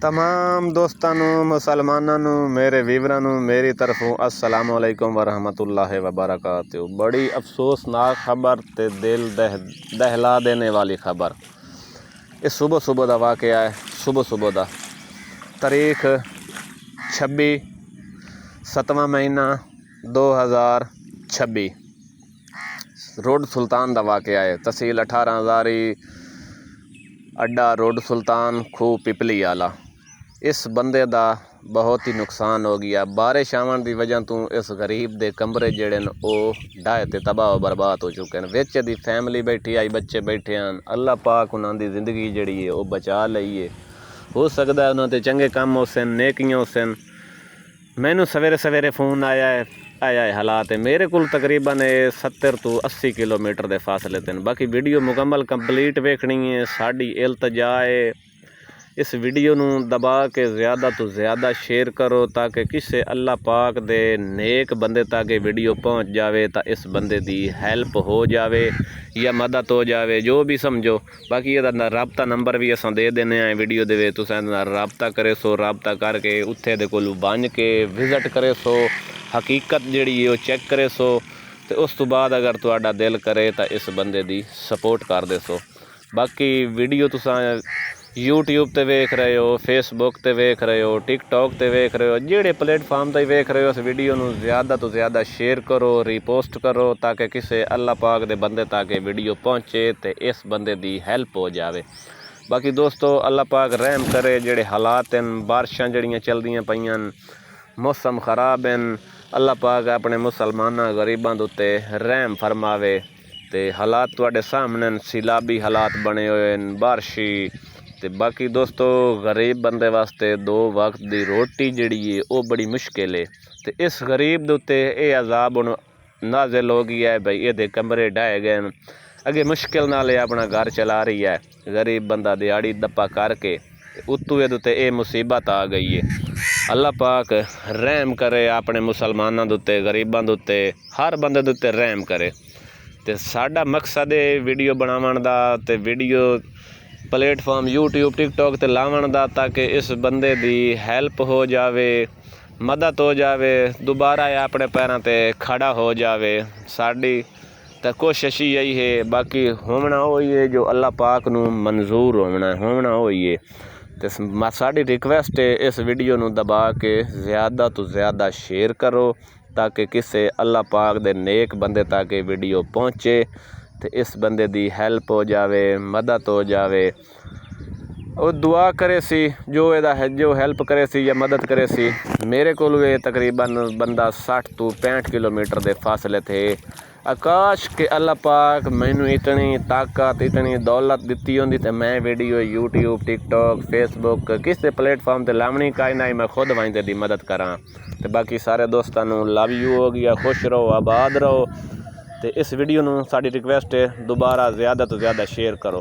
तमाम दोस्तानू मुसलमानों मेरे वीवरानू मेरी तरफों अस्सलाम वालेकुम वरहमतुल्लाहि वबरकातुहू। बड़ी अफसोसनाक खबर ते दिल दहला देने वाली खबर। इस सुबह सुबह का वाक़या है। सुबह का तारीख 26 7वां महीना 2026 रोड सुल्तान का वाक़या है। तहसील 18 हज़ारी अड्डा रोड सुल्तान खूह पिपली आला। इस बंदे का बहुत ही नुकसान हो गया। बारिश आवन की वजह तो इस गरीब के कमरे जड़े वो ढाए ते तबाह बर्बाद हो चुके हैं। विच दी फैमिली बैठी आई, बच्चे बैठे हैं। अल्लाह पाक उन्होंने जिंदगी जड़ी है वो बचा लईए। हो सकता है उन्होंने चंगे काम हो सन, नेकियां हो सन। मैनू सवेरे सवेरे फोन आया है हालात है मेरे को तकरीबन 70 तो 80 किलोमीटर के फासले थे। बाकी वीडियो मुकम्मल कंप्लीट वेखनी है। साड़ी इल्तजा है इस वीडियो नू दबा के ज़्यादा तो ज़्यादा शेयर करो ताकि किसी अल्लाह पाक दे नेक बंदे तक वीडियो पहुँच जावे, तो इस बंदे दी हेल्प हो जावे या मदद हो जावे, जो भी समझो। बाकी ये राबता नंबर भी अस दे देने हैं वीडियो दे, तुस राबता करे सो। राबता करके उत्थे दे कोल बन के विजिट करे सो, हकीकत जिहड़ी है चेक करे सो। तो उस तो बाद अगर तुहाडा दिल करे तो इस बंदे दी सपोर्ट कर दे सो। बाकी वीडियो तुसा यूट्यूब ते वेख रहे हो, फेसबुक ते वेख रहे हो, टिकटॉक ते वेख रहे हो, जिहड़े प्लेटफॉर्म ते वेख रहे हो, इस वीडियो नू ज़्यादा तो ज़्यादा शेयर करो, रीपोस्ट करो ताकि किसी अल्लाह पाक दे बंदे तक वीडियो पहुँचे तो इस बंदे दी हेल्प हो जाए। बाकी दोस्तों अल्लाह पाक रहम करे। जिहड़े हालात हैं, बारिशां जड़ियां चलदियां पईयां, मौसम खराब हैं, अल्लाह पाक अपने मुसलमाना गरीबां दे उत्ते रहम फरमावे। ते हालात तुहाडे सामने सैलाबी हालात बने हुए हैं, बारिशी। तो बाकी दोस्तों गरीब बंदे वास्ते 2 वक्त की रोटी जिहड़ी है वो बड़ी मुश्किल है। तो इस गरीब दे उत्ते ये अजाब हुण नाज़िल हो गया है भाई, ये कमरे ढाए गए हैं। अगे मुश्किल नाल अपना घर चला रही है गरीब बंदा दिहाड़ी दप्पा करके, उत्तों ये मुसीबत आ गई है। अल्लाह पाक रहम करे अपने मुसलमानों के उत्ते, गरीबां के उत्ते, हर बंदे के उत्ते रहम करे। तो साडा मकसद है वीडियो बनावन दा ते वीडियो प्लेटफॉर्म यूट्यूब टिकटॉक ते लावन दा ताकि इस बंदे दी हेल्प हो जावे, मदद हो जावे, दोबारा अपने पैरों ते खड़ा हो जावे। साड़ी तो कोशिश यही है। बाकी होना वही है जो अल्लाह पाक नू मंजूर होना वही है। तो साड़ी रिक्वेस्ट है इस वीडियो नू दबा के ज़्यादा तो ज़्यादा शेयर करो ताकि किसी अल्लाह पाक दे नेक बंदे तक वीडियो पहुँचे तो इस बंदे दी हेल्प हो जावे, मदद हो जावे। और दुआ करे सी जो एदा है, जो हेल्प करे सी या मदद करे सी। मेरे को तकरीबन बंदा 60 तो 65 किलोमीटर के फासले थे। आकाश के अल्लाह पाक मैनू इतनी ताकत, इतनी दौलत दिती होंदी तो मैं वीडियो यूट्यूब टिकटॉक फेसबुक किसी प्लेटफॉर्म ते लावनी का ना मैं खुद वाइंदे दी मदद करा। तो बाकी सारे दोस्तों लव यू हो गया, खुश रहो, आबाद रहो। तो इस वीडियो नू साड़ी रिक्वेस्ट है दोबारा ज़्यादा तो ज़्यादा शेयर करो।